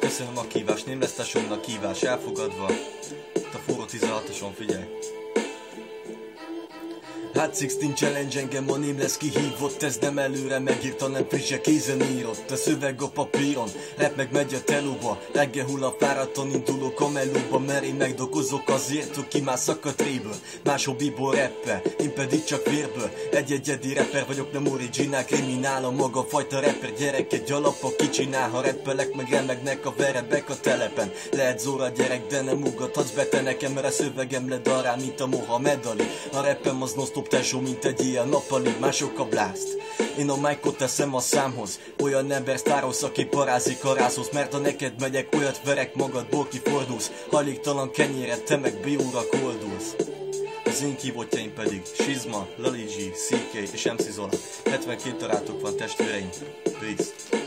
Köszönöm a kívást, nem lesz tesómnak kívás elfogadva. Itt a forró 16-oson, figyelj. Hát 16 challenge engem ma nem lesz kihívott. Ez nem előre megírta, nem frisse kézen írott. A szöveg a papíron, rap meg megy a telóba. Reggel hull a fáradtan indulok a melóba. Mert én megdokozok azért, hogy kimásszak a tréből. Más hobbiból rappel, én pedig csak vérből. Egy egyedi rapper vagyok, nem originál, kriminál. A maga fajta rapper, gyerek egy alap, kicsinál. Ha rappelek, meg remegnek a verebek a telepen. Lehet Zóra gyerek, de nem ugathatsz be te nekem, mert a szövegem ledarál, mint a Mohamed Ali. A rappem az non-stop tesó, mint egy ilyen nappali, mások a blast. Én a mic-ot teszem a számhoz, olyan ember sztárolsz, aki parázik a rázhoz. Mert ha neked megyek, olyat verek magadból, kifordulsz. Hajléktalan kenyéret, te meg bióra koldulsz. Az én kívottjaim pedig Shizma, Lali G, CK és MC Zola. 72 darátok van, testvéreim. Peace.